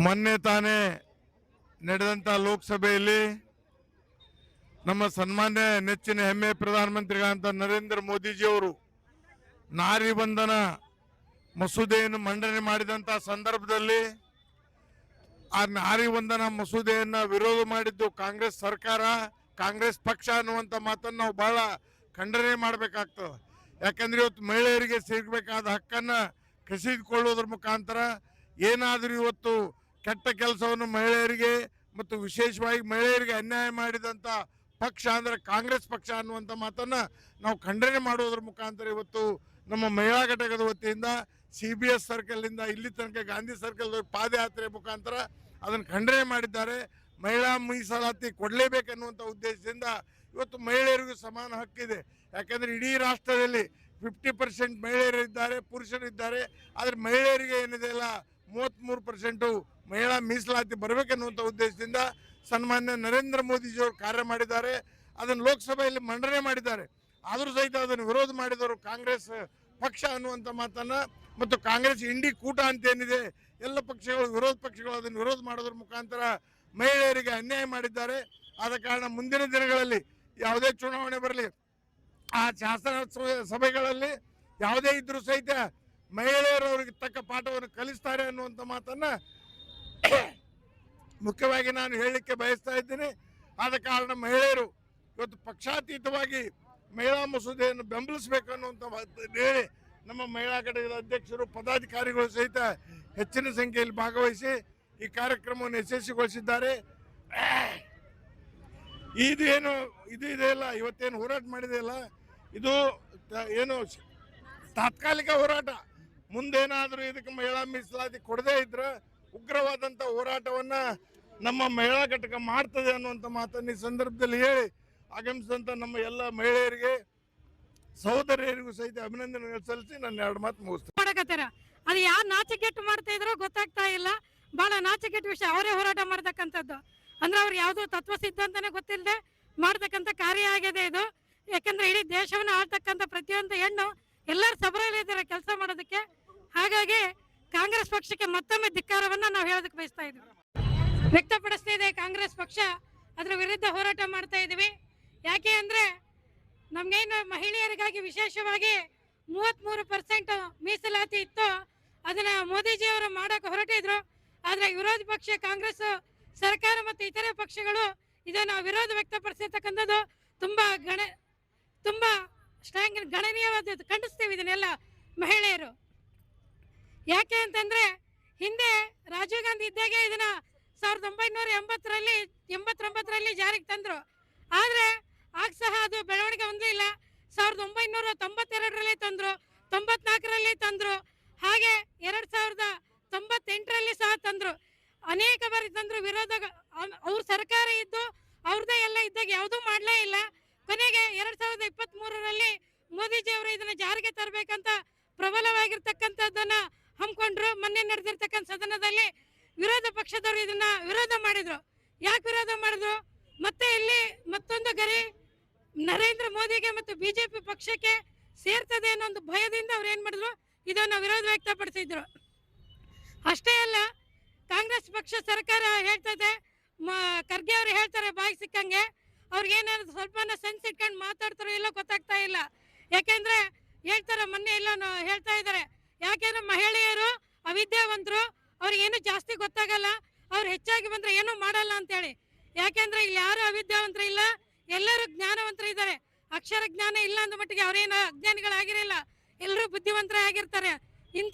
ಮೊನ್ನೆ ತಾನೇ ನಡೆದಂತ ಲೋಕಸಭೆಯಲ್ಲಿ ನಮ್ಮ ಸನ್ಮಾನ್ಯ ನೆಚ್ಚಿನ ಹೆಮ್ಮೆ ಪ್ರಧಾನಮಂತ್ರಿಗಳಂತ ನರೇಂದ್ರ ಮೋದಿಜಿಯವರು ನಾರಿ ಬಂಧನ ಮಸೂದೆಯನ್ನು ಮಂಡನೆ ಮಾಡಿದಂತ ಸಂದರ್ಭದಲ್ಲಿ ಆ ನಾರಿ ಬಂಧನ ಮಸೂದೆಯನ್ನ ವಿರೋಧ ಮಾಡಿದ್ದು ಕಾಂಗ್ರೆಸ್ ಸರ್ಕಾರ, ಕಾಂಗ್ರೆಸ್ ಪಕ್ಷ ಅನ್ನುವಂಥ ಮಾತನ್ನು ನಾವು ಬಹಳ ಖಂಡನೆ ಮಾಡಬೇಕಾಗ್ತದೆ. ಯಾಕಂದ್ರೆ ಇವತ್ತು ಮಹಿಳೆಯರಿಗೆ ಸಿಗಬೇಕಾದ ಹಕ್ಕನ್ನ ಕಸಿದುಕೊಳ್ಳುವುದರ ಮುಖಾಂತರ ಏನಾದರೂ ಇವತ್ತು ಕೆಟ್ಟ ಕೆಲಸವನ್ನು ಮಹಿಳೆಯರಿಗೆ ಮತ್ತು ವಿಶೇಷವಾಗಿ ಮಹಿಳೆಯರಿಗೆ ಅನ್ಯಾಯ ಮಾಡಿದಂಥ ಪಕ್ಷ ಅಂದ್ರೆ ಕಾಂಗ್ರೆಸ್ ಪಕ್ಷ ಅನ್ನುವಂಥ ಮಾತನ್ನ ನಾವು ಖಂಡನೆ ಮಾಡುವುದರ ಮುಖಾಂತರ ಇವತ್ತು ನಮ್ಮ ಮಹಿಳಾ ಘಟಕದ ವತಿಯಿಂದ CBS ಸರ್ಕಲ್ನಿಂದ ಇಲ್ಲಿ ತನಕ ಗಾಂಧಿ ಸರ್ಕಲ್ ಪಾದಯಾತ್ರೆ ಮುಖಾಂತರ ಅದನ್ನು ಖಂಡನೆ ಮಾಡಿದ್ದಾರೆ. ಮಹಿಳಾ ಮೀಸಲಾತಿ ಕೊಡಲೇಬೇಕನ್ನುವಂಥ ಉದ್ದೇಶದಿಂದ ಇವತ್ತು ಮಹಿಳೆಯರಿಗೂ ಸಮಾನ ಹಕ್ಕಿದೆ. ಯಾಕಂದ್ರೆ ಇಡೀ ರಾಷ್ಟ್ರದಲ್ಲಿ 50% ಮಹಿಳೆಯರಿದ್ದಾರೆ, ಪುರುಷರಿದ್ದಾರೆ. ಆದರೆ ಮಹಿಳೆಯರಿಗೆ ಏನಿದೆ ಅಲ್ಲ 33% ಮಹಿಳಾ ಮೀಸಲಾತಿ ಬರಬೇಕನ್ನುವಂಥ ಉದ್ದೇಶದಿಂದ ಸನ್ಮಾನ್ಯ ನರೇಂದ್ರ ಮೋದಿಜಿಯವರು ಕಾರ್ಯ ಮಾಡಿದ್ದಾರೆ. ಅದನ್ನು ಲೋಕಸಭೆಯಲ್ಲಿ ಮಂಡನೆ ಮಾಡಿದ್ದಾರೆ. ಆದರೂ ಸಹಿತ ಅದನ್ನು ವಿರೋಧ ಮಾಡಿದವರು ಕಾಂಗ್ರೆಸ್ ಪಕ್ಷ ಅನ್ನುವಂಥ ಮಾತನ್ನ ಮತ್ತು ಕಾಂಗ್ರೆಸ್ ಇಂಡಿ ಕೂಟ ಅಂತ ಏನಿದೆ ಎಲ್ಲ ಪಕ್ಷಗಳು ವಿರೋಧ ಪಕ್ಷಗಳು ಅದನ್ನು ವಿರೋಧ ಮಾಡೋದ್ರ ಮುಖಾಂತರ ಮಹಿಳೆಯರಿಗೆ ಅನ್ಯಾಯ ಮಾಡಿದ್ದಾರೆ. ಆದ ಕಾರಣ ಮುಂದಿನ ದಿನಗಳಲ್ಲಿ ಯಾವುದೇ ಚುನಾವಣೆ ಬರಲಿ, ಆ ಶಾಸನ ಸಭೆಗಳಲ್ಲಿ ಯಾವುದೇ ಇದ್ರೂ ಸಹಿತ ಮಹಿಳೆಯರು ಅವರಿಗೆ ತಕ್ಕ ಪಾಠವನ್ನು ಕಲಿಸ್ತಾರೆ ಅನ್ನುವಂಥ ಮಾತನ್ನ ಮುಖ್ಯವಾಗಿ ನಾನು ಹೇಳಲಿಕ್ಕೆ ಬಯಸ್ತಾ ಇದ್ದೀನಿ. ಆದ ಕಾರಣ ಮಹಿಳೆಯರು ಇವತ್ತು ಪಕ್ಷಾತೀತವಾಗಿ ಮಹಿಳಾ ಮಸೂದೆಯನ್ನು ಬೆಂಬಲಿಸಬೇಕು ಅನ್ನುವಂಥ ಹೇಳಿ ನಮ್ಮ ಮಹಿಳಾ ಘಟಕದ ಅಧ್ಯಕ್ಷರು ಪದಾಧಿಕಾರಿಗಳು ಸಹಿತ ಹೆಚ್ಚಿನ ಸಂಖ್ಯೆಯಲ್ಲಿ ಭಾಗವಹಿಸಿ ಈ ಕಾರ್ಯಕ್ರಮವನ್ನು ಯಶಸ್ವಿಗೊಳಿಸಿದ್ದಾರೆ. ಇದು ಇದೆಯಲ್ಲ ಇವತ್ತೇನು ಹೋರಾಟ ಮಾಡಿದೆಯಲ್ಲ, ಇದು ಏನು ತಾತ್ಕಾಲಿಕ ಹೋರಾಟ. ಮುಂದೇನಾದರೂ ಇದಕ್ಕೆ ಮಹಿಳಾ ಮೀಸಲಾತಿ ಕೊಡದೇ ಇದ್ರೆ ಉಗ್ರವಾದಂಥ ಹೋರಾಟವನ್ನ ನಮ್ಮ ಮಹಿಳಾ ಘಟಕ ಮಾಡ್ತದೆ ಅನ್ನುವಂಥ ಮಾತನ್ನು ಈ ಸಂದರ್ಭದಲ್ಲಿ ಹೇಳಿ ಆಗಮಿಸಿದಂಥ ನಮ್ಮ ಎಲ್ಲ ಮಹಿಳೆಯರಿಗೆ ಸಹೋದರಿಯರಿಗೂ ಸಹಿತ ಅಭಿನಂದನೆಗಳು ಸಲ್ಲಿಸಿ ನನ್ನ 2 ಮಾತು ಮುಗಿಸ್ತಾರೆ. ಅದು ಯಾರು ನಾಚಿಕೆಟ್ಟು ಮಾಡ್ತಾ ಇದ್ರೋ ಗೊತ್ತಾಗ್ತಾ ಇಲ್ಲ. ಬಹಳ ನಾಚಿಕೆಟ್ಟು ವಿಷಯ. ಅವರೇ ಹೋರಾಟ ಮಾಡ್ತಕ್ಕಂಥದ್ದು ಅಂದ್ರೆ ಅವ್ರು ಯಾವುದೋ ತತ್ವ ಸಿದ್ಧಾಂತನೇ ಗೊತ್ತಿಲ್ಲದೆ ಮಾಡ್ತಕ್ಕಂಥ ಕಾರ್ಯ ಆಗಿದೆ ಇದು. ಯಾಕಂದ್ರೆ ಇಡೀ ದೇಶವನ್ನು ಆಳ್ತಕ್ಕಂಥ ಪ್ರತಿಯೊಂದು ಹೆಣ್ಣು ಎಲ್ಲರೂ ಸಬರಲ್ಲಿದ್ದಾರೆ ಕೆಲಸ ಮಾಡೋದಕ್ಕೆ. ಹಾಗಾಗಿ ಕಾಂಗ್ರೆಸ್ ಪಕ್ಷಕ್ಕೆ ಮತ್ತೊಮ್ಮೆ ಧಿಕ್ಕಾರವನ್ನ ನಾವು ಹೇಳೋದಕ್ಕೆ ಬಯಸ್ತಾ ಇದ್ದೀವಿ, ವ್ಯಕ್ತಪಡಿಸ್ತಾ ಇದೆ ಕಾಂಗ್ರೆಸ್ ಪಕ್ಷ. ಅದರ ವಿರುದ್ಧ ಹೋರಾಟ ಮಾಡ್ತಾ ಇದೀವಿ. ಯಾಕೆ ಅಂದ್ರೆ ನಮ್ಗೇನು ಮಹಿಳೆಯರಿಗಾಗಿ ವಿಶೇಷವಾಗಿ 33% ಮೀಸಲಾತಿ ಇತ್ತು, ಅದನ್ನ ಮೋದಿಜಿಯವರು ಮಾಡಕ್ಕೆ ಹೊರಟಿದ್ರು. ಆದ್ರೆ ವಿರೋಧ ಪಕ್ಷ ಕಾಂಗ್ರೆಸ್ ಸರ್ಕಾರ ಮತ್ತು ಇತರೆ ಪಕ್ಷಗಳು ಇದನ್ನ ವಿರೋಧ ವ್ಯಕ್ತಪಡಿಸಿರ್ತಕ್ಕಂಥದ್ದು ತುಂಬಾ ಗಣನೀಯವಾದ ಖಂಡಿಸ್ತೀವಿ ಇದನ್ನೆಲ್ಲ ಮಹಿಳೆಯರು. ಯಾಕೆ ಅಂತಂದ್ರೆ ಹಿಂದೆ ರಾಜೀವ್ ಗಾಂಧಿ ಇದ್ದಾಗೆ ಇದನ್ನ 1989ರಲ್ಲಿ ಜಾರಿಗೆ ತಂದ್ರು. ಆದ್ರೆ ಆಗ ಸಹ ಅದು ಬೆಳವಣಿಗೆ ಹೊಂದಲಿಲ್ಲ. 1992ರಲ್ಲಿ ತಂದ್ರು, 94ರಲ್ಲಿ ತಂದ್ರು, ಹಾಗೆ 2098ರಲ್ಲಿ ಸಹ ತಂದ್ರು. ಅನೇಕ ಬಾರಿ ತಂದ್ರು. ವಿರೋಧ ಅವ್ರ ಸರ್ಕಾರ ಇದ್ದು ಅವ್ರದೇ ಎಲ್ಲ ಇದ್ದಾಗ ಯಾವುದೂ ಮಾಡಲೇ ಇಲ್ಲ. ಕೊನೆಗೆ 2023ರಲ್ಲಿ ಮೋದಿಜಿಯವರು ಇದನ್ನ ಜಾರಿಗೆ ತರಬೇಕಂತ ಪ್ರಬಲವಾಗಿರ್ತಕ್ಕಂಥದ್ದನ್ನ ಹಮ್ಮಿಕೊಂಡ್ರು. ಮೊನ್ನೆ ನಡೆದಿರ್ತಕ್ಕಂಥ ಸದನದಲ್ಲಿ ವಿರೋಧ ಪಕ್ಷದವರು ಇದನ್ನ ವಿರೋಧ ಮಾಡಿದ್ರು. ಯಾಕೆ ವಿರೋಧ ಮಾಡಿದ್ರು? ಮತ್ತೆ ಇಲ್ಲಿ ಮತ್ತೊಂದು ಗರಿ ನರೇಂದ್ರ ಮೋದಿಗೆ ಮತ್ತು ಬಿಜೆಪಿ ಪಕ್ಷಕ್ಕೆ ಸೇರ್ತದೆ ಅನ್ನೋ ಒಂದು ಭಯದಿಂದ ಅವ್ರು ಏನ್ ಮಾಡಿದ್ರು, ಇದನ್ನ ವಿರೋಧ ವ್ಯಕ್ತಪಡಿಸಿದ್ರು. ಅಷ್ಟೇ ಅಲ್ಲ, ಕಾಂಗ್ರೆಸ್ ಪಕ್ಷ ಸರ್ಕಾರ ಹೇಳ್ತದೆ, ಖರ್ಗೆ ಅವರು ಹೇಳ್ತಾರೆ ಬಾಯಿ ಸಿಕ್ಕಂಗೆ, ಅವ್ರಿಗೇನಾದ್ರು ಸ್ವಲ್ಪ ಸೆನ್ಸ್ ಇಟ್ಕೊಂಡು ಮಾತಾಡ್ತಾರೋ ಇಲ್ಲ ಗೊತ್ತಾಗ್ತಾ ಇಲ್ಲ. ಯಾಕೆಂದ್ರೆ ಹೇಳ್ತಾರೆ, ಮೊನ್ನೆ ಎಲ್ಲ ಹೇಳ್ತಾ ಇದ್ದಾರೆ, ಯಾಕೆಂದ್ರೆ ಮಹಿಳೆಯರು ಅವಿದ್ಯಾವಂತರು, ಅವ್ರಿಗೇನು ಜಾಸ್ತಿ ಗೊತ್ತಾಗಲ್ಲ, ಅವ್ರು ಹೆಚ್ಚಾಗಿ ಬಂದ್ರೆ ಏನೂ ಮಾಡಲ್ಲ ಅಂತೇಳಿ. ಯಾಕೆಂದ್ರೆ ಇಲ್ಲಿ ಯಾರು ಅವಿದ್ಯಾವಂತರು ಇಲ್ಲ, ಎಲ್ಲರೂ ಜ್ಞಾನವಂತರು ಇದ್ದಾರೆ. ಅಕ್ಷರ ಜ್ಞಾನ ಇಲ್ಲ ಅಂದ ಮಟ್ಟಿಗೆ ಅವ್ರೇನು ಅಜ್ಞಾನಿಗಳಾಗಿರಲ್ಲ, ಎಲ್ಲರೂ ಬುದ್ಧಿವಂತರೇ ಆಗಿರ್ತಾರೆ.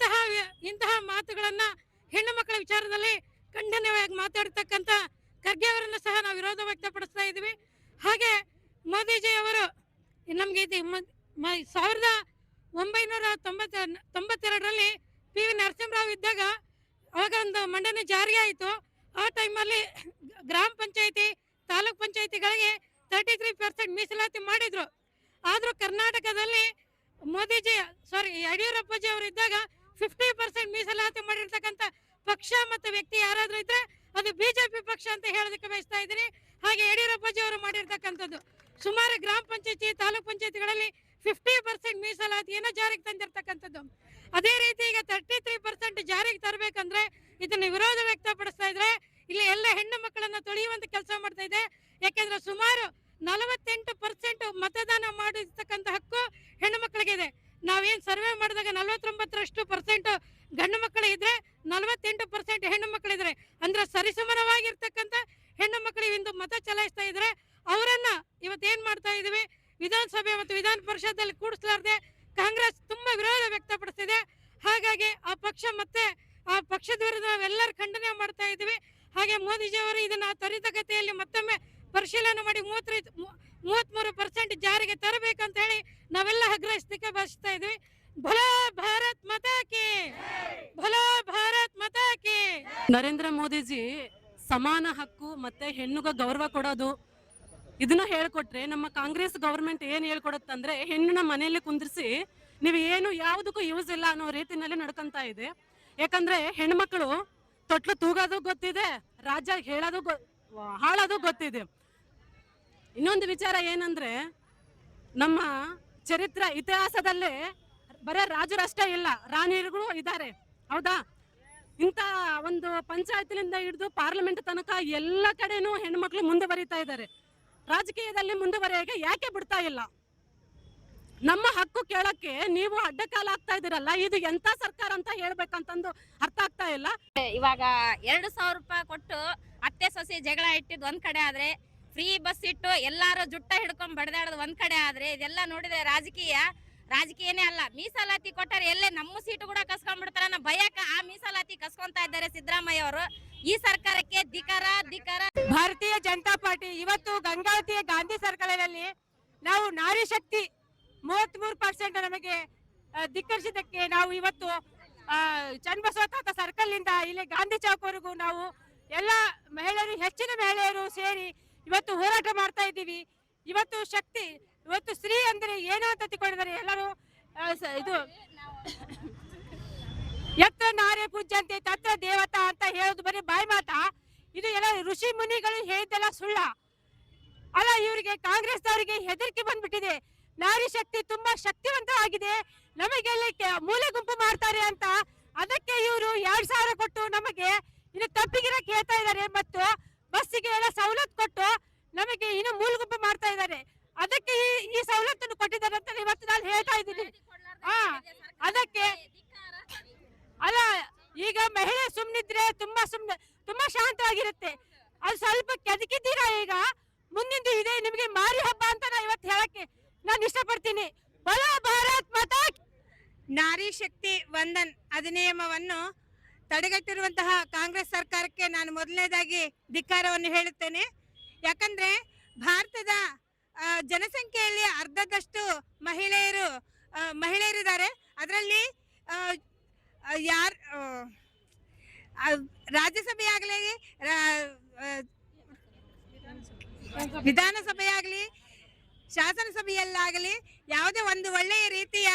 ಇಂತಹ ಮಾತುಗಳನ್ನ ಹೆಣ್ಣು ಮಕ್ಕಳ ವಿಚಾರದಲ್ಲಿ ಖಂಡನೀಯವಾಗಿ ಮಾತಾಡ್ತಕ್ಕಂಥ ಖರ್ಗೆ ಅವರನ್ನು ಸಹ ನಾವು ವಿರೋಧ ವ್ಯಕ್ತಪಡಿಸ್ತಾ ಇದ್ವಿ. ಹಾಗೆ ಮೋದಿಜಿ ಅವರು ನಮ್ಗೆ 1992ರಲ್ಲಿ PV ನರಸಿಂಹರಾವ್ ಇದ್ದಾಗ ಅವಾಗ ಒಂದು ಮಂಡನೆ ಜಾರಿ ಆಯಿತು. ಆ ಟೈಮಲ್ಲಿ ಗ್ರಾಮ ಪಂಚಾಯಿತಿ, ತಾಲೂಕ್ ಪಂಚಾಯಿತಿಗಳಿಗೆ 33% ಮೀಸಲಾತಿ ಮಾಡಿದ್ರು. ಆದ್ರೂ ಕರ್ನಾಟಕದಲ್ಲಿ ಯಡಿಯೂರಪ್ಪಜಿ ಅವರು ಇದ್ದಾಗ 50% ಮೀಸಲಾತಿ ಮಾಡಿರ್ತಕ್ಕಂಥ ಪಕ್ಷ ಮತ್ತು ವ್ಯಕ್ತಿ ಯಾರಾದ್ರೂ ಇದ್ರೆ ಅದು ಬಿಜೆಪಿ ಪಕ್ಷ ಅಂತ ಹೇಳೋದಕ್ಕೆ ಬಯಸ್ತಾ ಇದ್ದೀನಿ. ಹಾಗೆ ಯಡಿಯೂರಪ್ಪಜಿ ಅವರು ಮಾಡಿರ್ತಕ್ಕಂಥದ್ದು ಸುಮಾರು ಗ್ರಾಮ ಪಂಚಾಯತಿ, ತಾಲೂಕ್ ಪಂಚಾಯತಿಗಳಲ್ಲಿ 50% ಮೀಸಲಾತಿಯನ್ನು ಜಾರಿಗೆ ತಂದಿರ್ತಕ್ಕಂಥದ್ದು. ಅದೇ ರೀತಿ ಈಗ 33% ಜಾರಿಗೆ ತರಬೇಕಂದ್ರೆ ಇದನ್ನ ವಿರೋಧ ವ್ಯಕ್ತಪಡಿಸ್ತಾ ಇದ್ರೆ ಇಲ್ಲಿ ಎಲ್ಲ ಹೆಣ್ಣು ಮಕ್ಕಳನ್ನ ತೊಳೆಯುವಂತ ಕೆಲಸ ಮಾಡ್ತಾ ಇದೆ. ಯಾಕೆಂದ್ರೆ ಸುಮಾರು 48% ಮತದಾನ ಮಾಡಿರ್ತಕ್ಕಂಥ ಹಕ್ಕು ಹೆಣ್ಣು ಮಕ್ಕಳಿಗೆ ಇದೆ. ನಾವೇನ್ ಸರ್ವೆ ಮಾಡಿದಾಗ 49% ಗಂಡು ಮಕ್ಕಳಿದ್ರೆ 48% ಹೆಣ್ಣು ಮಕ್ಕಳಿದ್ರೆ ಅಂದ್ರೆ ಸರಿಸಮಾನವಾಗಿರ್ತಕ್ಕಂಥ ಹೆಣ್ಣು ಮಕ್ಕಳಿಗೆ ಇಂದು ಮತ ಚಲಾಯಿಸ್ತಾ ಇದ್ರೆ ಅವರನ್ನ ಇವತ್ತೇನ್ ಮಾಡ್ತಾ ಇದೀವಿ, ವಿಧಾನಸಭೆ ಮತ್ತು ವಿಧಾನ ಪರಿಷತ್ತಲ್ಲಿ ಕೂಡಿಸಲಾರದೆ ಕಾಂಗ್ರೆಸ್ ತುಂಬಾ ವಿರೋಧ ವ್ಯಕ್ತಪಡಿಸಿದೆ. ಹಾಗಾಗಿ ಆ ಪಕ್ಷ ಮತ್ತೆ ಆ ಪಕ್ಷದ ವಿರುದ್ಧ ನಾವೆಲ್ಲರೂ ಖಂಡನೆ ಮಾಡ್ತಾ ಇದೀವಿ. ಹಾಗೆ ಮೋದಿಜಿಯವರು ಇದನ್ನ ತ್ವರಿತಗತಿಯಲ್ಲಿ ಮತ್ತೊಮ್ಮೆ ಪರಿಶೀಲನೆ ಮಾಡಿ 33% ಜಾರಿಗೆ ತರಬೇಕಂತ ಹೇಳಿ ನಾವೆಲ್ಲ ಆಗ್ರಹಿಸಲಿಕ್ಕೆ ಬಯಸ್ತಾ ಇದೀವಿ. ಭಲೋ ಭಾರತ್ ಮಾತಾ ಕಿ, ಭಲೋ ಭಾರತ್ ಮಾತಾ ಕಿ. ನರೇಂದ್ರ ಮೋದಿಜಿ ಸಮಾನ ಹಕ್ಕು ಮತ್ತೆ ಹೆಣ್ಣುಗ ಗೌರವ ಕೊಡೋದು ಇದನ್ನ ಹೇಳ್ಕೊಟ್ರೆ, ನಮ್ಮ ಕಾಂಗ್ರೆಸ್ ಗವರ್ಮೆಂಟ್ ಏನ್ ಹೇಳ್ಕೊಡುತ್ತಂದ್ರೆ ಹೆಣ್ಣನ್ನ ಮನೆಯಲ್ಲಿ ಕುಂದಿರಿಸಿ ನೀವು ಏನು ಯಾವುದಕ್ಕೂ ಯೂಸ್ ಇಲ್ಲ ಅನ್ನೋ ರೀತಿನಲ್ಲಿ ನಡ್ಕೊಂತ ಇದೆ. ಯಾಕಂದ್ರೆ ಹೆಣ್ಮಕ್ಳು ತೊಟ್ಲು ತೂಗೋದು ಗೊತ್ತಿದೆ, ರಾಜ್ಯ ಹೇಳೋದು ಹಾಳೋದು ಗೊತ್ತಿದೆ. ಇನ್ನೊಂದು ವಿಚಾರ ಏನಂದ್ರೆ ನಮ್ಮ ಚರಿತ್ರೆ ಇತಿಹಾಸದಲ್ಲೇ ಬರೇ ರಾಜರಷ್ಟೇ ಇಲ್ಲ, ರಾಣಿಯರುಗಳು ಇದ್ದಾರೆ, ಹೌದಾ? ಇಂಥ ಒಂದು ಪಂಚಾಯತ್ನಿಂದ ಹಿಡಿದು ಪಾರ್ಲಿಮೆಂಟ್ ತನಕ ಎಲ್ಲ ಕಡೆನೂ ಹೆಣ್ಮಕ್ಳು ಮುಂದುವರಿತಾ ಇದ್ದಾರೆ. ರಾಜಕೀಯದಲ್ಲಿ ಮುಂದುವರಿಯೋಕೆ ಯಾಕೆ ಬಿಡ್ತಾ ಇಲ್ಲ? ನಮ್ಮ ಹಕ್ಕು ಕೇಳಕ್ಕೆ ನೀವು ಅಡ್ಡಕಾಲ ಆಗ್ತಾ ಇದೀರಲ್ಲ, ಇದು ಎಂತ ಸರ್ಕಾರ ಅಂತ ಹೇಳ್ಬೇಕಂತಂದು ಅರ್ಥ ಆಗ್ತಾ ಇಲ್ಲ. ಇವಾಗ 2,000 ರೂಪಾಯಿ ಕೊಟ್ಟು ಅತ್ತೆ ಸೊಸೆ ಜಗಳ ಇಟ್ಟಿದ್ ಒಂದ್ ಕಡೆ ಆದ್ರೆ, ಫ್ರೀ ಬಸ್ ಇಟ್ಟು ಎಲ್ಲಾರು ಜುಟ್ಟ ಹಿಡ್ಕೊಂಡ್ ಬಡದಾಡೋದು ಒಂದ್ ಕಡೆ ಆದ್ರೆ, ಇದೆಲ್ಲ ನೋಡಿದ್ರೆ ರಾಜಕೀಯನೇ ಅಲ್ಲ. ಮೀಸಲಾತಿ ಕೊಟ್ಟರೆ ಎಲ್ಲೇ ನಮ್ಮ ಸೀಟು ಕೂಡ ಕಸ್ಕೊಂಡ್ಬಿಡ್ತಾರ ಅನ್ನೋ ಭಯಕ್ಕ ಆ ಮೀಸಲಾತಿ ಕಸ್ಕೊಂತಾ ಇದ್ದಾರೆ ಸಿದ್ದರಾಮಯ್ಯ ಅವರು. ಈ ಸರ್ಕಾರಕ್ಕೆ ಧಿಕಾರ. ಭಾರತೀಯ ಜನತಾ ಪಾರ್ಟಿ ಇವತ್ತು ಗಂಗಾವತಿಯ ಗಾಂಧಿ ಸರ್ಕಲ್ನಲ್ಲಿ ನಾವು ನಾರಿ ಶಕ್ತಿ 33% ನಮಗೆ ಧಿಕ್ಕರಿಸಿದ್ದಕ್ಕೆ ನಾವು ಇವತ್ತು ಚನ್ನಬಸವ ತಾತ ಸರ್ಕಲ್ ಇಂದ ಇಲ್ಲಿ ಗಾಂಧಿ ಚೌಕ್ವರೆಗೂ ನಾವು ಎಲ್ಲ ಮಹಿಳೆಯರು, ಹೆಚ್ಚಿನ ಮಹಿಳೆಯರು ಸೇರಿ ಇವತ್ತು ಹೋರಾಟ ಮಾಡ್ತಾ ಇದ್ದೀವಿ. ಇವತ್ತು ಶಕ್ತಿ, ಇವತ್ತು ಸ್ತ್ರೀ ಅಂದ್ರೆ ಏನು ಅಂತ ತಿಳ್ಕೊಂಡಿದ್ದಾರೆ ಎಲ್ಲರೂ. ಇದು ಯತ್ರ ನಾರೇ ಪೂಜ್ಯಂತೆ ತತ್ರ ದೇವತಾ ಅಂತ ಹೇಳೋದು ಬರೀ ಬಾಯಿ ಮಾತಾ. ಇದು ಎಲ್ಲ ಋಷಿ ಮುನಿಗಳು ಹೇಳಿದ್ದೆಲ್ಲ ಸುಳ್ಳ ಅಲ್ಲ. ಇವರಿಗೆ ಕಾಂಗ್ರೆಸ್ ಅವರಿಗೆ ಹೆದರಿಕೆ ಬಂದ್ಬಿಟ್ಟಿದೆ. ನಾರಿ ಶಕ್ತಿ ತುಂಬಾ ಶಕ್ತಿವಂತ ಆಗಿದೆ, ನಮಗೆಲ್ಲ ಮೂಲೆ ಗುಂಪು ಮಾಡ್ತಾರೆ ಅಂತ ಅದಕ್ಕೆ ಇವರು 2,000 ಕೊಟ್ಟು ನಮಗೆ ಇನ್ನು ತಪ್ಪಿಗಿರಕ್ಕೆ ಹೇಳ್ತಾ ಇದ್ದಾರೆ. ಮತ್ತು ಬಸ್ಸಿಗೆ ಎಲ್ಲ ಸವಲತ್ತು ಕೊಟ್ಟು ನಮಗೆ ಇನ್ನು ಮೂಲೆ ಗುಂಪು ಮಾಡ್ತಾ ಇದ್ದಾರೆ. ಅದಕ್ಕೆ ಈ ಸವಲತ್ತನ್ನು ಕೊಟ್ಟಿದ್ದಾರೆ ಅಂತ ಇವತ್ತು ನಾನು ಹೇಳ್ತಾ ಇದ್ದೀನಿ. ಅದಕ್ಕೆ ಅಲ್ಲ, ಈಗ ಮಹಿಳೆ ಸುಮ್ನಿದ್ರೆ ತುಂಬಾ ಶಾಂತವಾಗಿರುತ್ತೆ. ಅದು ಸ್ವಲ್ಪ ಕೆದಕಿದ್ದೀರಾ. ಈಗ ಮುಂದಿಂದು ಇದೆ ನಿಮಗೆ ಮಾರಿ ಹಬ್ಬ ಅಂತ ನಾ ಇವತ್ತು ಹೇಳಕ್ಕೆ ನಾನು ಇಷ್ಟಪಡ್ತೀನಿ. ಬಲೋ ಭಾರತ್ ಮಾತಾ. ನಾರಿ ಶಕ್ತಿ ವಂದನ್ ಅಧಿನಿಯಮವನ್ನು ತಡೆಗಟ್ಟಿರುವಂತಹ ಕಾಂಗ್ರೆಸ್ ಸರ್ಕಾರಕ್ಕೆ ನಾನು ಮೊದಲನೇದಾಗಿ ಧಿಕ್ಕಾರವನ್ನು ಹೇಳುತ್ತೇನೆ. ಯಾಕಂದ್ರೆ ಭಾರತದ ಜನಸಂಖ್ಯೆಯಲ್ಲಿ ಅರ್ಧದಷ್ಟು ಮಹಿಳೆಯರಿದ್ದಾರೆ. ಅದರಲ್ಲಿ ರಾಜ್ಯಸಭೆಯಾಗಲಿ ವಿಧಾನಸಭೆಯಾಗಲಿ ಶಾಸನಸಭೆಯಲ್ಲಾಗಲಿ ಯಾವುದೇ ಒಂದು ಒಳ್ಳೆಯ ರೀತಿಯ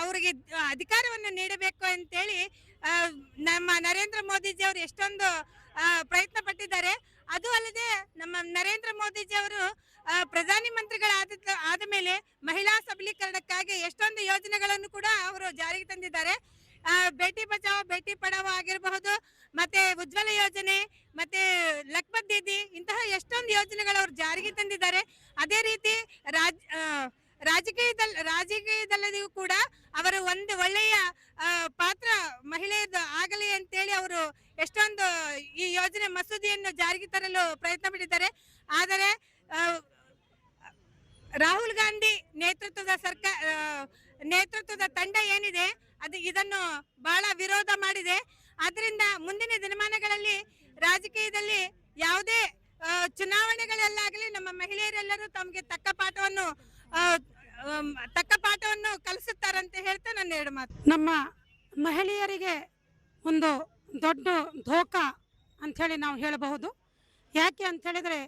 ಅವರಿಗೆ ಅಧಿಕಾರವನ್ನು ನೀಡಬೇಕು ಅಂತೇಳಿ ನಮ್ಮ ನರೇಂದ್ರ ಮೋದಿಜಿ ಅವರು ಎಷ್ಟೊಂದು ಪ್ರಯತ್ನ ಪಟ್ಟಿದ್ದಾರೆ. ಅದು ಅಲ್ಲದೆ ನಮ್ಮ ನರೇಂದ್ರ ಮೋದಿಜಿ ಅವರು ಪ್ರಧಾನಿ ಮಂತ್ರಿಗಳಾದ ಮೇಲೆ ಮಹಿಳಾ ಸಬಲೀಕರಣಕ್ಕಾಗಿ ಎಷ್ಟೊಂದು ಯೋಜನೆಗಳನ್ನು ಕೂಡ ಅವರು ಜಾರಿಗೆ ತಂದಿದ್ದಾರೆ. ಬೇಟಿ ಬಚಾವೋ ಬೇಟಿ ಪಢಾವೋ ಆಗಿರಬಹುದು, ಮತ್ತೆ ಉಜ್ವಲ ಯೋಜನೆ, ಮತ್ತೆ ಲಕ್ಪತ್ ದೀದಿ, ಇಂತಹ ಎಷ್ಟೊಂದು ಯೋಜನೆಗಳು ಅವರು ಜಾರಿಗೆ ತಂದಿದ್ದಾರೆ. ಅದೇ ರೀತಿ ರಾಜಕೀಯದಲ್ಲಿಯೂ ಕೂಡ ಅವರು ಒಂದು ಒಳ್ಳೆಯ ಪಾತ್ರ ಮಹಿಳೆಯದು ಆಗಲಿ ಅಂತೇಳಿ ಅವರು ಎಷ್ಟೊಂದು ಈ ಯೋಜನೆ ಮಸೂದೆಯನ್ನು ಜಾರಿಗೆ ತರಲು ಪ್ರಯತ್ನ ಪಟ್ಟಿದ್ದಾರೆ. ಆದರೆ ರಾಹುಲ್ ಗಾಂಧಿ ನೇತೃತ್ವದ ತಂಡ ಏನಿದೆ ಅದು ಇದನ್ನು ಬಹಳ ವಿರೋಧ ಮಾಡಿದೆ. ಆದ್ರಿಂದ ಮುಂದಿನ ದಿನಮಾನಗಳಲ್ಲಿ ರಾಜಕೀಯದಲ್ಲಿ ಯಾವುದೇ ಚುನಾವಣೆಗಳಲ್ಲಾಗಲಿ ನಮ್ಮ ಮಹಿಳೆಯರೆಲ್ಲರೂ ತಮಗೆ ತಕ್ಕ ಪಾಠವನ್ನು ಕಲಿಸುತ್ತಾರಂತ ಹೇಳ್ತಾ ನನ್ನ 2 ಮಾತು. ನಮ್ಮ ಮಹಿಳೆಯರಿಗೆ ಒಂದು ದೊಡ್ಡ ಧೋಕ ಅಂಥೇಳಿ ನಾವು ಹೇಳಬಹುದು. ಯಾಕೆ ಅಂತ ಹೇಳಿದ್ರೆ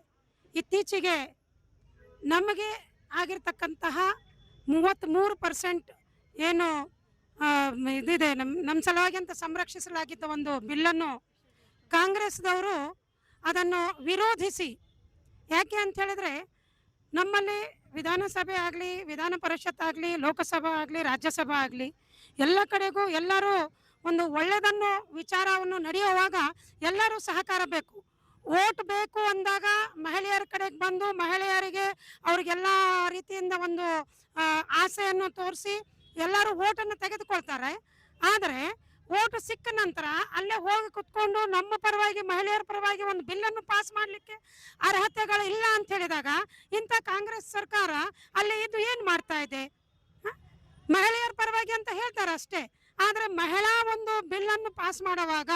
ಇತ್ತೀಚೆಗೆ ನಮಗೆ ಆಗಿರ್ತಕ್ಕಂತಹ 33% ಏನು ಇದಿದೆ ನಮ್ಮ ಸಲುವಾಗಿ ಅಂತ ಸಂರಕ್ಷಿಸಲಾಗಿದ್ದ ಒಂದು ಬಿಲ್ಲನ್ನು ಕಾಂಗ್ರೆಸ್ದವರು ಅದನ್ನು ವಿರೋಧಿಸಿ, ಯಾಕೆ ಅಂತ ಹೇಳಿದ್ರೆ ನಮ್ಮಲ್ಲಿ ವಿಧಾನಸಭೆ ಆಗಲಿ, ವಿಧಾನ ಪರಿಷತ್ ಆಗಲಿ, ಲೋಕಸಭಾ ಆಗಲಿ, ರಾಜ್ಯಸಭಾ ಆಗಲಿ, ಎಲ್ಲ ಕಡೆಗೂ ಎಲ್ಲರೂ ಒಂದು ಒಳ್ಳೆಯದನ್ನು ವಿಚಾರವನ್ನು ನಡೆಯುವಾಗ ಎಲ್ಲರೂ ಸಹಕಾರ ಬೇಕು. ಓಟ್ ಬೇಕು ಅಂದಾಗ ಮಹಿಳೆಯರ ಕಡೆಗೆ ಬಂದು ಮಹಿಳೆಯರಿಗೆ ಅವ್ರಿಗೆಲ್ಲ ರೀತಿಯಿಂದ ಒಂದು ಆಸೆಯನ್ನು ತೋರಿಸಿ ಎಲ್ಲರೂ ಓಟನ್ನು ತೆಗೆದುಕೊಳ್ತಾರೆ. ಆದರೆ ಓಟ್ ಸಿಕ್ಕ ನಂತರ ಅಲ್ಲೇ ಹೋಗಿ ಕುತ್ಕೊಂಡು ನಮ್ಮ ಪರವಾಗಿ ಮಹಿಳೆಯರ ಪರವಾಗಿ ಒಂದು ಬಿಲ್ಲನ್ನು ಪಾಸ್ ಮಾಡಲಿಕ್ಕೆ ಅರ್ಹತೆಗಳು ಇಲ್ಲ ಅಂತ ಹೇಳಿದಾಗ ಇಂಥ ಕಾಂಗ್ರೆಸ್ ಸರ್ಕಾರ ಅಲ್ಲಿ ಇದು ಏನು ಮಾಡ್ತಾ ಇದೆ? ಮಹಿಳೆಯರ ಪರವಾಗಿ ಅಂತ ಹೇಳ್ತಾರೆ ಅಷ್ಟೇ. ಆದರೆ ಮಹಿಳಾ ಒಂದು ಬಿಲ್ಲನ್ನು ಪಾಸ್ ಮಾಡುವಾಗ,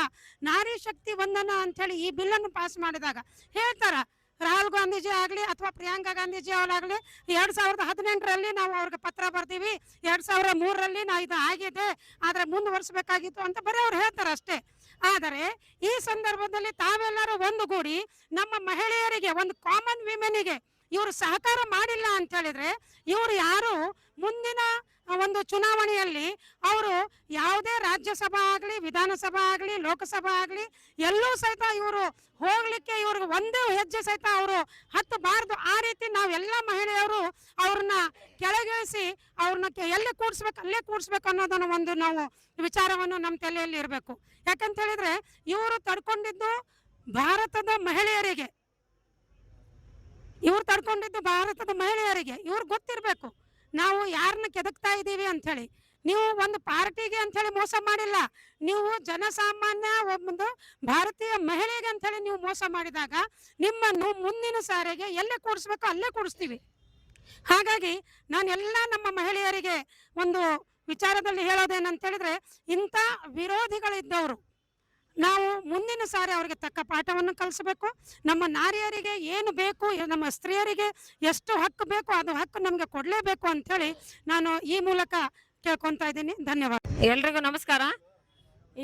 ನಾರಿ ಶಕ್ತಿ ವಂದನ ಅಂಥೇಳಿ ಈ ಬಿಲ್ಲನ್ನು ಪಾಸ್ ಮಾಡಿದಾಗ ಹೇಳ್ತಾರ, ರಾಹುಲ್ ಗಾಂಧೀಜಿ ಆಗಲಿ ಅಥವಾ ಪ್ರಿಯಾಂಕಾ ಗಾಂಧೀಜಿ ಅವರಾಗಲಿ 2018ರಲ್ಲಿ ನಾವು ಅವ್ರಿಗೆ ಪತ್ರ ಬರ್ತೀವಿ, 2003ರಲ್ಲಿ ನಾವು ಇದು ಆಗಿದೆ, ಆದರೆ ಮುಂದುವರಿಸಬೇಕಾಗಿತ್ತು ಅಂತ ಬರೀ ಅವ್ರು ಹೇಳ್ತಾರೆ ಅಷ್ಟೇ. ಆದರೆ ಈ ಸಂದರ್ಭದಲ್ಲಿ ತಾವೆಲ್ಲರೂ ಒಂದುಗೂಡಿ ನಮ್ಮ ಮಹಿಳೆಯರಿಗೆ, ಒಂದು ಕಾಮನ್ ವಿಮೆನ್ಗೆ ಇವರು ಸಹಕಾರ ಮಾಡಿಲ್ಲ ಅಂತ ಹೇಳಿದ್ರೆ ಇವರು ಯಾರು ಮುಂದಿನ ಒಂದು ಚುನಾವಣೆಯಲ್ಲಿ ಅವರು ಯಾವುದೇ ರಾಜ್ಯಸಭಾ ಆಗಲಿ, ವಿಧಾನಸಭಾ ಆಗಲಿ, ಲೋಕಸಭಾ ಆಗಲಿ ಎಲ್ಲೂ ಸಹಿತ ಇವರು ಹೋಗ್ಲಿಕ್ಕೆ ಇವ್ರಿಗೆ ಒಂದೇ ಹೆಜ್ಜೆ ಸಹಿತ ಅವರು ಹತ್ತಬಾರ್ದು. ಆ ರೀತಿ ನಾವೆಲ್ಲ ಮಹಿಳೆಯರು ಅವ್ರನ್ನ ಕೆಳಗಿಳಿಸಿ ಅವ್ರನ್ನ ಎಲ್ಲಿ ಕೂಡಿಸ್ಬೇಕು ಅಲ್ಲೇ ಕೂಡಿಸ್ಬೇಕು ಅನ್ನೋದನ್ನ ಒಂದು ನಾವು ವಿಚಾರವನ್ನು ನಮ್ಮ ತಲೆಯಲ್ಲಿ ಇರಬೇಕು. ಯಾಕಂತ ಹೇಳಿದ್ರೆ ಇವರು ತಡ್ಕೊಂಡಿದ್ದು ಭಾರತದ ಮಹಿಳೆಯರಿಗೆ, ಇವ್ರು ಗೊತ್ತಿರಬೇಕು ನಾವು ಯಾರನ್ನ ಕೆದಕ್ತಾ ಇದ್ದೀವಿ ಅಂಥೇಳಿ. ನೀವು ಒಂದು ಪಾರ್ಟಿಗೆ ಅಂಥೇಳಿ ಮೋಸ ಮಾಡಿಲ್ಲ, ನೀವು ಜನಸಾಮಾನ್ಯ ಒಂದು ಭಾರತೀಯ ಮಹಿಳೆಗೆ ಅಂಥೇಳಿ ನೀವು ಮೋಸ ಮಾಡಿದಾಗ ನಿಮ್ಮನ್ನು ಮುಂದಿನ ಸಾರಿಗೆ ಎಲ್ಲೇ ಕೂಡಿಸ್ಬೇಕು ಅಲ್ಲೇ ಕೂಡಿಸ್ತೀವಿ. ಹಾಗಾಗಿ ನಾನೆಲ್ಲ ನಮ್ಮ ಮಹಿಳೆಯರಿಗೆ ಒಂದು ವಿಚಾರದಲ್ಲಿ ಹೇಳೋದೇನಂತ ಹೇಳಿದ್ರೆ, ಇಂಥ ವಿರೋಧಿಗಳಿದ್ದವರು ನಾವು ಮುಂದಿನ ಸಾರಿ ಅವರಿಗೆ ತಕ್ಕ ಪಾಠವನ್ನು ಕಲಿಸಬೇಕು. ನಮ್ಮ ನಾರಿಯರಿಗೆ ಏನು ಬೇಕು, ನಮ್ಮ ಸ್ತ್ರೀಯರಿಗೆ ಎಷ್ಟು ಹಕ್ಕು ಬೇಕು ಅದು ಹಕ್ಕು ನಮಗೆ ಕೊಡಲೇಬೇಕು ಅಂಥೇಳಿ ನಾನು ಈ ಮೂಲಕ ಕೇಳ್ಕೊತಾ ಇದ್ದೀನಿ. ಧನ್ಯವಾದ. ಎಲ್ರಿಗೂ ನಮಸ್ಕಾರ.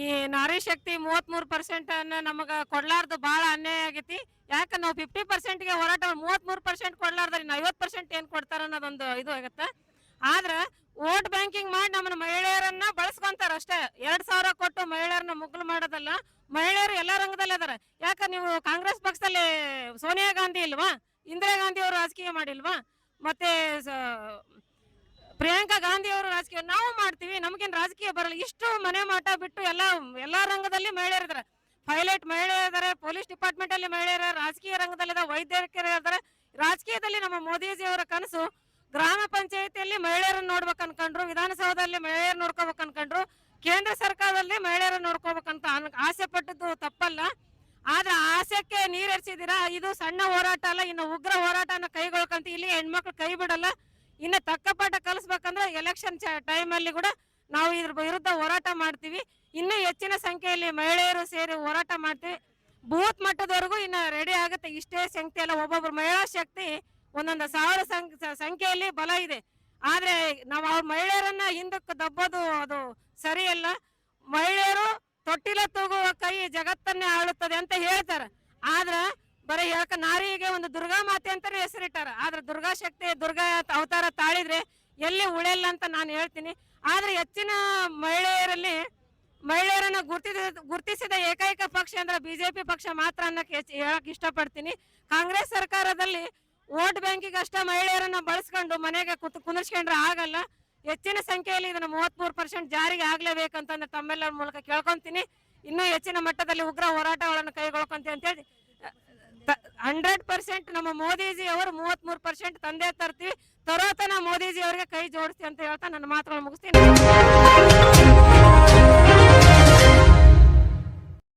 ಈ ನಾರಿ ಶಕ್ತಿ 33% ನಮಗ ಕೊಡ್ಲಾರ್ದು ಬಹಳ ಅನ್ಯಾಯ ಆಗೈತಿ. ಯಾಕೆ ನಾವು 50%ಗೆ ಹೋರಾಟ 33% ಕೊಡ್ಲಾರ್ದ 50% ಏನ್ ಕೊಡ್ತಾರ ಅನ್ನೋದೊಂದು ಇದು ಆಗತ್ತೆ. ಆದ್ರ ವೋಟ್ ಬ್ಯಾಂಕಿಂಗ್ ಮಾಡಿ ನಮ್ಮನ್ನ ಮಹಿಳೆಯರನ್ನ ಬಳಸ್ಕೊಂತಾರ ಅಷ್ಟೇ. 2000 ಕೊಟ್ಟು ಮಹಿಳೆಯರನ್ನ ಮುಗ್ಲು ಮಾಡೋದಲ್ಲ. ಮಹಿಳೆಯರು ಎಲ್ಲಾ ರಂಗದಲ್ಲಿ ಅದಾರ. ಯಾಕ ನೀವು ಕಾಂಗ್ರೆಸ್ ಪಕ್ಷದಲ್ಲಿ ಸೋನಿಯಾ ಗಾಂಧಿ ಇಲ್ವಾ? ಇಂದಿರಾ ಗಾಂಧಿ ಅವರು ರಾಜಕೀಯ ಮಾಡಿಲ್ವಾ? ಮತ್ತೆ ಪ್ರಿಯಾಂಕಾ ಗಾಂಧಿ ಅವರು ರಾಜಕೀಯ ನಾವು ಮಾಡ್ತೀವಿ. ನಮಗೇನ್ ರಾಜಕೀಯ ಬರಲ್ಲ. ಇಷ್ಟು ಮನೆ ಮಾಟ ಬಿಟ್ಟು ಎಲ್ಲಾ ರಂಗದಲ್ಲಿ ಮಹಿಳೆಯರಿದಾರೆ. ಪೈಲಟ್ ಮಹಿಳೆಯರಿದ್ದಾರೆ, ಪೊಲೀಸ್ ಡಿಪಾರ್ಟ್ಮೆಂಟ್ ಅಲ್ಲಿ ಮಹಿಳೆಯರ, ರಾಜಕೀಯ ರಂಗದಲ್ಲಿ ವೈದ್ಯಕರು ಇದ್ದಾರೆ. ರಾಜಕೀಯದಲ್ಲಿ ನಮ್ಮ ಮೋದಿಜಿ ಅವರ ಕನಸು ಗ್ರಾಮ ಪಂಚಾಯತಿಯಲ್ಲಿ ಮಹಿಳೆಯರನ್ನ ನೋಡ್ಬೇಕು ಅನ್ಕೊಂಡ್ರು, ವಿಧಾನಸೌಧದಲ್ಲಿ ಮಹಿಳೆಯರು ನೋಡ್ಕೋಬೇಕು ಅನ್ಕೊಂಡ್ರು, ಕೇಂದ್ರ ಸರ್ಕಾರದಲ್ಲಿ ಮಹಿಳೆಯರನ್ನ ನೋಡ್ಕೋಬೇಕಂತ ಆಸೆ ಪಟ್ಟದ್ದು ತಪ್ಪಲ್ಲ. ಆದ್ರೆ ಆಸೆಕ್ಕೆ ನೀರೆರ್ಸಿದಿರಾ. ಇದು ಸಣ್ಣ ಹೋರಾಟ ಅಲ್ಲ, ಇನ್ನು ಉಗ್ರ ಹೋರಾಟನ ಕೈಗೊಳ್ಕಂತ ಇಲ್ಲಿ ಹೆಣ್ಮಕ್ಳು ಕೈ ಬಿಡಲ್ಲ. ಇನ್ನು ತಕ್ಕ ಪಾಠ ಕಲಿಸ್ಬೇಕಂದ್ರೆ ಎಲೆಕ್ಷನ್ ಟೈಮ್ ಅಲ್ಲಿ ಕೂಡ ನಾವು ಇದ್ರ ವಿರುದ್ಧ ಹೋರಾಟ ಮಾಡ್ತೀವಿ. ಇನ್ನೂ ಹೆಚ್ಚಿನ ಸಂಖ್ಯೆಯಲ್ಲಿ ಮಹಿಳೆಯರು ಸೇರಿ ಹೋರಾಟ ಮಾಡ್ತೀವಿ. ಬೂತ್ ಮಟ್ಟದವರೆಗೂ ಇನ್ನು ರೆಡಿ ಆಗುತ್ತೆ. ಇಷ್ಟೇ ಸಂಖ್ಯೆ ಅಲ್ಲ, ಒಬ್ಬೊಬ್ರು ಮಹಿಳಾ ಶಕ್ತಿ 1000 ಸಂಖ್ಯೆಯಲ್ಲಿ ಬಲ ಇದೆ. ಆದ್ರೆ ನಾವು ಅವ್ರ ಮಹಿಳೆಯರನ್ನ ಹಿಂದಕ್ಕೆ ದಬ್ಬೋದು ಅದು ಸರಿಯಲ್ಲ. ಮಹಿಳೆಯರು ತೊಟ್ಟಿಲ ತೂಗುವ ಕೈ ಜಗತ್ತನ್ನೇ ಆಳುತ್ತದೆ ಅಂತ ಹೇಳ್ತಾರೆ. ಆದ್ರ ಬರೀ ಯಾಕ ನಾರಿಗೆ ಒಂದು ದುರ್ಗಾ ಮಾತೆ ಅಂತಾನೆ ಹೆಸರಿಟ್ಟಾರ. ಆದ್ರೆ ದುರ್ಗಾ ಶಕ್ತಿ, ದುರ್ಗಾ ಅವತಾರ ತಾಳಿದ್ರೆ ಎಲ್ಲಿ ಉಳಿಯಲ್ಲ ಅಂತ ನಾನು ಹೇಳ್ತೀನಿ. ಆದ್ರೆ ಹೆಚ್ಚಿನ ಮಹಿಳೆಯರನ್ನ ಗುರ್ತಿಸಿದ ಏಕೈಕ ಪಕ್ಷ ಅಂದ್ರೆ ಬಿಜೆಪಿ ಪಕ್ಷ ಮಾತ್ರ ಅನ್ನಕ್ಕೆ ಹೇಳಕ್ ಇಷ್ಟಪಡ್ತೀನಿ. ಕಾಂಗ್ರೆಸ್ ಸರ್ಕಾರದಲ್ಲಿ ವೋಟ್ ಬ್ಯಾಂಕಿಗೆ ಅಷ್ಟ ಮಹಿಳೆಯರನ್ನ ಬಳಸ್ಕೊಂಡು ಮನೆಗೆ ಕುಂದಿರ್ಸ್ಕೊಂಡ್ರೆ ಆಗಲ್ಲ. ಹೆಚ್ಚಿನ ಸಂಖ್ಯೆಯಲ್ಲಿ ಇದನ್ನ 33% ಜಾರಿಗೆ ಆಗ್ಲೇಬೇಕಂತಂದ್ರೆ ತಮ್ಮೆಲ್ಲರ ಮೂಲಕ ಕೇಳ್ಕೊಂತೀನಿ. ಇನ್ನೂ ಹೆಚ್ಚಿನ ಮಟ್ಟದಲ್ಲಿ ಉಗ್ರ ಹೋರಾಟಗಳನ್ನು ಕೈಗೊಳ್ಕೊಂತೀವಿ ಅಂತ ಹೇಳಿ 100% ನಮ್ಮ ಮೋದಿಜಿ ಅವರು 33% ತಂದೆ ತರ್ತೀವಿ. ತರೋತನ ಮೋದಿಜಿ ಅವರಿಗೆ ಕೈ ಜೋಡಿಸ್ತೀವಿ ಅಂತ ಹೇಳ್ತಾ ನನ್ನ ಮಾತುಗಳನ್ನು ಮುಗಿಸ್ತೀನಿ.